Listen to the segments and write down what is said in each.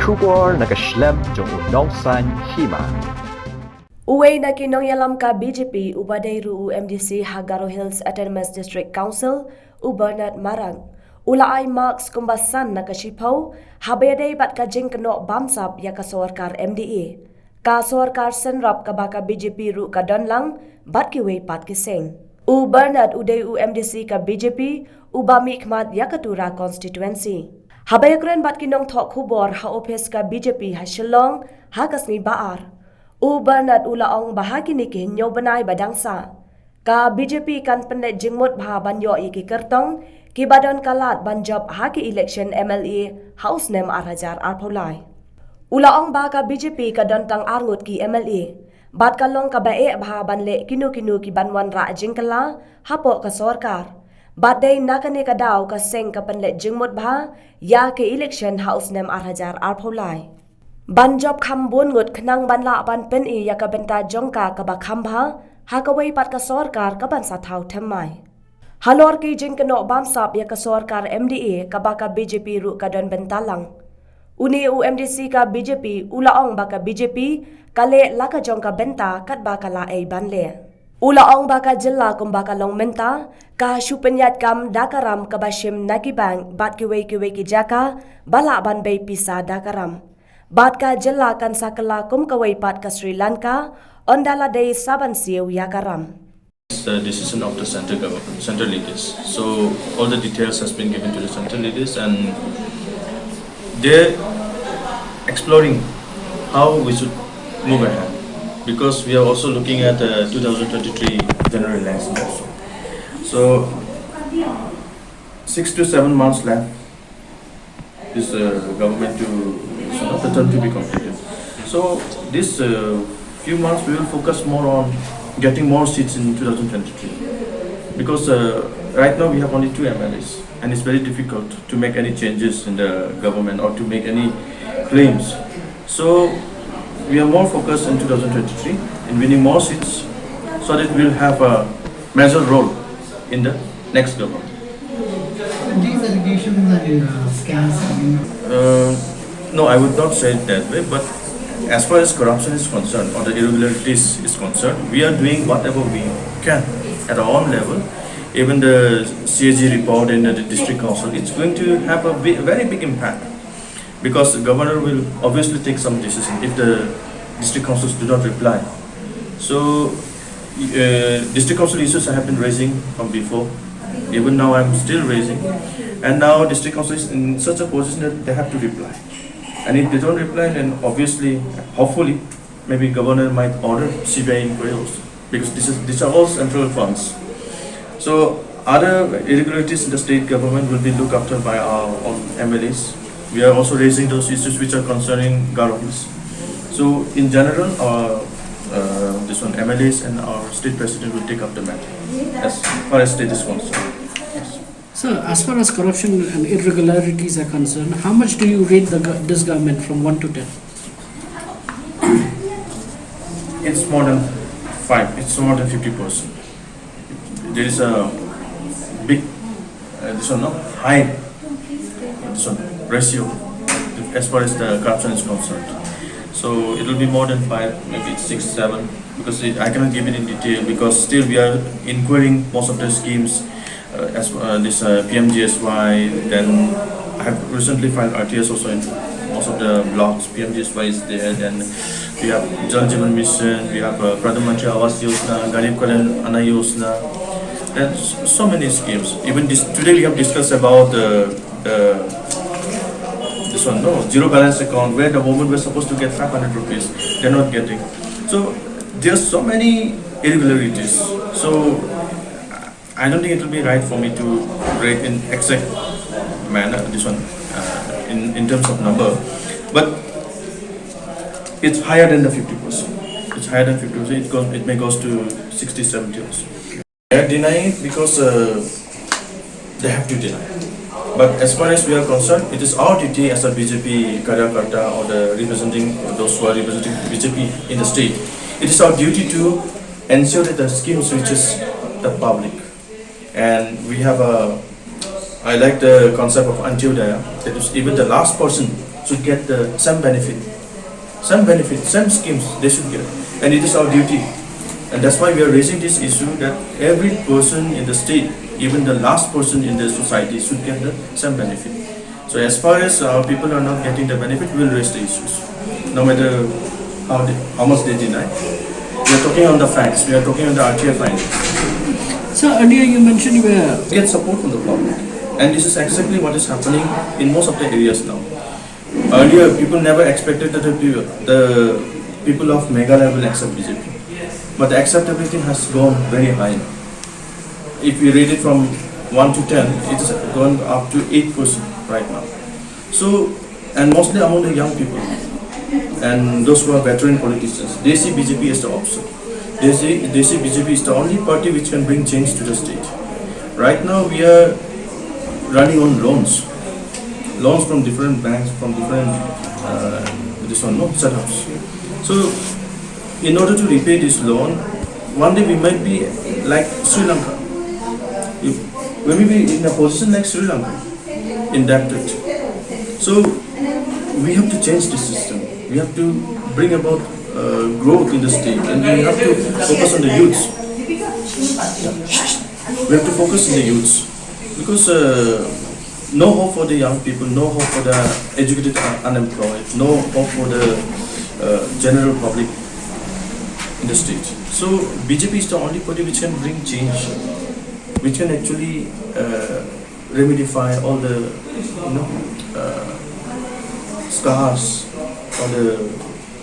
Sugar nakaslem jong unongsan Hima. Uwe na kinong yalam ka BJP ubadai ru MDC Hagaro Hills Autonomous District Council Bernard Marang. Ulaay Marks kumbasan na kashipaw, habayadai bat ka Jingkynnoh Bamsap ya ka Sorkar MDA. Ka Sorkar senrap ka baka BJP ru ka donlang, bat kiwe pat kiseng. Bernard uday MDC ka BJP, bami ikmat ya katura constituency. Habayakren bat kinong thok hubor ha opes ka BJP ha Shillong, ha kasmi baar. Bernard ulaong bahagi ni kinyo banay badangsa. Ka BJP kan pendet jingmut bha banyo iki kertong, kibadon kalat banjob haki election MLA House Nem Arhajar Arpolai. Ulaong ba ka BJP ka dontang arngut ki MLA, bat kalong ka bae bha banle kinu-kinu ki banwan ra jingkala, hapo ka Sorkar. Bat day nakani ka daw ka seng ka pendet jingmut bha, ya ki election House Nem Arhajar Arpolai. Banjob khambun ngut khnang banla ban pen I ya ka benta jongka ka ba khamba ha ka wei pat ka Sorkar ka ban sa thau thamai. Halor ki Jingkynnoh Bamsap ya ka Sorkar MDA ka ba ka BJP ru ka don bentalang. Uni MDC ka BJP ulaong ba ka BJP kale la ka jongka benta kat ba ka la ai banle. Ulaong ba ka jilla kum ba ka long menta ka shupenyat kam dakaram ka bashim nakibang bat ki wei ki jaka bala ban bei pisa dakaram. Bat ka jilla kan sakala kum kawai pat ka Sri Lanka, ondala day saban siu yakaram. It's the decision of the central government, central leaders. So all the details has been given to the central leaders, and they're exploring how we should move ahead. Because we are also looking at the 2023 general election also. So 6 to 7 months left. This government the term to be completed. So this few months we will focus more on getting more seats in 2023, because right now we have only 2 MLAs and it's very difficult to make any changes in the government or to make any claims. So we are more focused in 2023 in winning more seats so that we will have a major role in the next government. These allegations are scams. No, I would not say it that way, but as far as corruption is concerned or the irregularities is concerned, we are doing whatever we can at our own level. Even the CAG report in the district council, it's going to have a very big impact, because the governor will obviously take some decision if the district councils do not reply. So district council issues I have been raising from before. Even now I'm still raising, and now district council is in such a position that they have to reply. And if they don't reply, then obviously, hopefully, maybe governor might order CBI inquiry also, because these are all central funds. So other irregularities in the state government will be looked after by our own MLAs. We are also raising those issues which are concerning Garo Hills. So in general, our MLAs and our state president will take up the matter as far as state is concerned. So, as far as corruption and irregularities are concerned, how much do you rate this government from 1 to 10? It's more than 5. It's more than 50%. There is a big, high ratio as far as the corruption is concerned. So it will be more than 5, maybe it's 6, 7. Because I cannot give it in detail, because still we are inquiring most of the schemes. As this PMGSY, then I have recently filed RTS also in most of the blocks. PMGSY is there, then we have Jal Jeevan Mission, we have Pradhan Mantri Awas Yojana, Garib Kalyan Anna Yojana. There's so many schemes. Even today we have discussed about zero balance account, where the women were supposed to get 500 rupees, they're not getting. So there's so many irregularities. So I don't think it will be right for me to rate in exact manner in terms of number, but it's higher than the 50%. It's higher than 50%. It may goes to 60, 70 also. They are denying it because they have to deny. But as far as we are concerned, it is our duty as a BJP Karyakarta or those who are representing BJP in the state. It is our duty to ensure that the schemes reaches the public. And we have I like the concept of Antyodaya, that is even the last person should get the same benefit, same schemes they should get, and it is our duty. And that's why we are raising this issue that every person in the state, even the last person in the society, should get the same benefit. So as far as our people are not getting the benefit, we will raise the issues, no matter how much they deny. We are talking on the facts. We are talking on the RTI findings. So earlier you mentioned you were Get support from the public, and this is exactly what is happening in most of the areas now. Earlier, people never expected that the people of Meghalaya will accept BJP. But the acceptability has gone very high. If we rate it from 1 to 10, it's gone up to 8% right now. So, and mostly among the young people and those who are veteran politicians, they see BJP as the option. They see BJP is the only party which can bring change to the state. Right now, we are running on loans from different banks, from different setups. So, in order to repay this loan, one day we might be like Sri Lanka. We may be in a position like Sri Lanka, indebted. So we have to change the system. We have to bring about growth in the state, and we have to focus on the youths. We have to focus on the youths because no hope for the young people, no hope for the educated unemployed, no hope for the general public in the state. So BJP is the only party which can bring change, which can actually remedify all the scars or the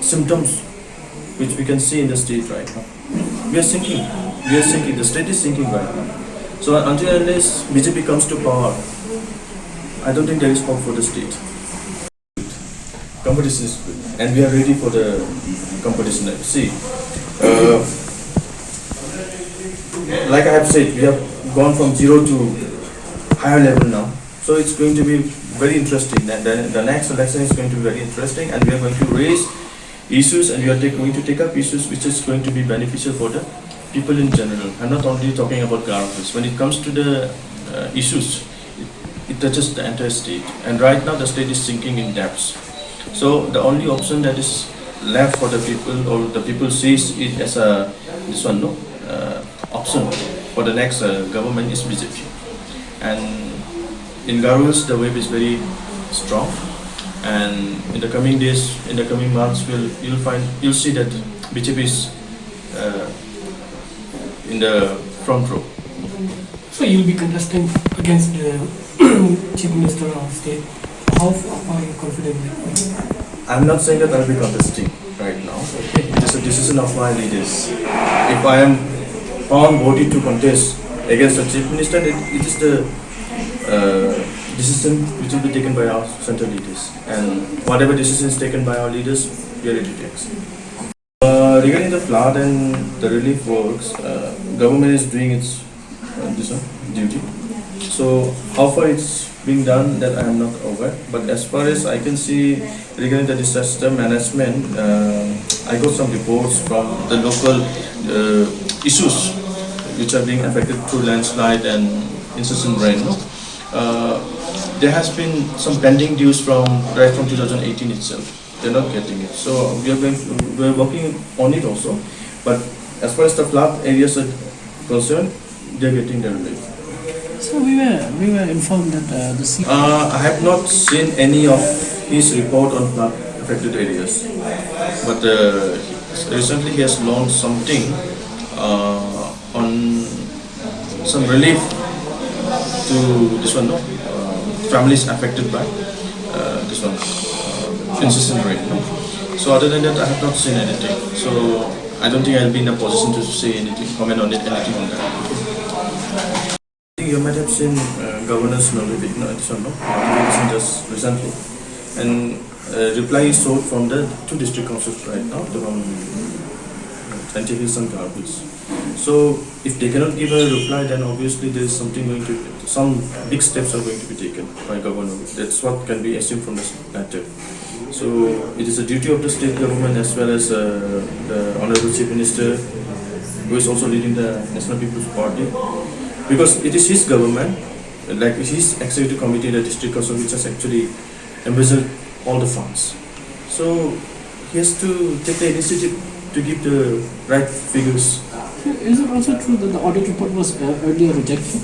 symptoms which we can see in the state right now. We are sinking. The state is sinking right now. So until unless BJP comes to power, I don't think there is hope for the state. Competition is good, and we are ready for the competition. See, like I have said, we have gone from zero to higher level now. So it's going to be very interesting. The next election is going to be very interesting, and we are going to raise issues, and we are going to take up issues which is going to be beneficial for the people in general. I'm not only talking about governments. When it comes to the issues, it touches the entire state. And right now, the state is sinking in debts. So the only option that is left for the people, or the people sees it as option for the next government is BJP. And in Garo Hills, the wave is very strong. And in the coming days, in the coming months, you'll see that BJP is in the front row. so you'll be contesting against the Chief Minister of State. How are you confident? I'm not saying that I'll be contesting right now. It is a decision of my leaders. If I am found worthy to contest against the Chief Minister, it is the decision which will be taken by our central leaders. And whatever decision is taken by our leaders, we are ready to accept. Regarding the flood and the relief works, government is doing its duty. So how far it's being done, that I am not aware. But as far as I can see, regarding the disaster management, I got some reports from the local issues which are being affected through landslide and incessant rain. There has been some pending dues right from 2018 itself. They're not getting it. So we're working on it also. But as far as the flood areas are concerned, they're getting their relief. So we were informed that the sea. I have not seen any of his report on flood affected areas, but recently he has launched something on some relief to this one, families affected by this one, incessant rain. So other than that, I have not seen anything. So I don't think I'll be in a position to say anything, comment on it, anything on that. You might have seen governor's notification just recently, and reply is sought from the two district councils right now, from Twenty Hills and Garo Hills. So if they cannot give a reply, then obviously there is some big steps are going to be taken by governor. That's what can be assumed from this matter. So it is a duty of the state government as well as the Honorable Chief Minister, who is also leading the National People's Party. Because it is his government, like his executive committee, the district council, which has actually envisaged all the funds. So he has to take the initiative to give the right figures. Is it also true that the audit report was earlier rejected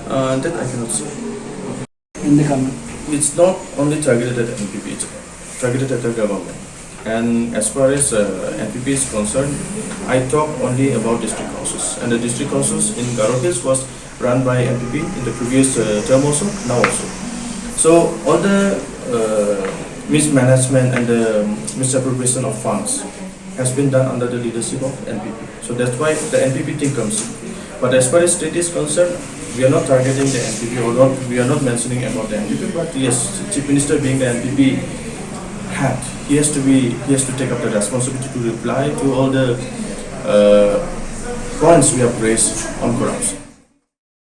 That I cannot say. in the government? It's not only targeted at NPP, it's targeted at the government. And as far as NPP is concerned, I talk only about district councils. And the district councils in Garo Hills was run by NPP in the previous term also, now also. So all the mismanagement and the misappropriation of funds has been done under the leadership of NPP. So that's why the NPP thing comes in. But as far as state is concerned, we are not targeting the NPP or not, we are not mentioning about the NPP. But yes, Chief Minister being the NPP hat, he has to take up the responsibility to reply to all the points we have raised on corruption.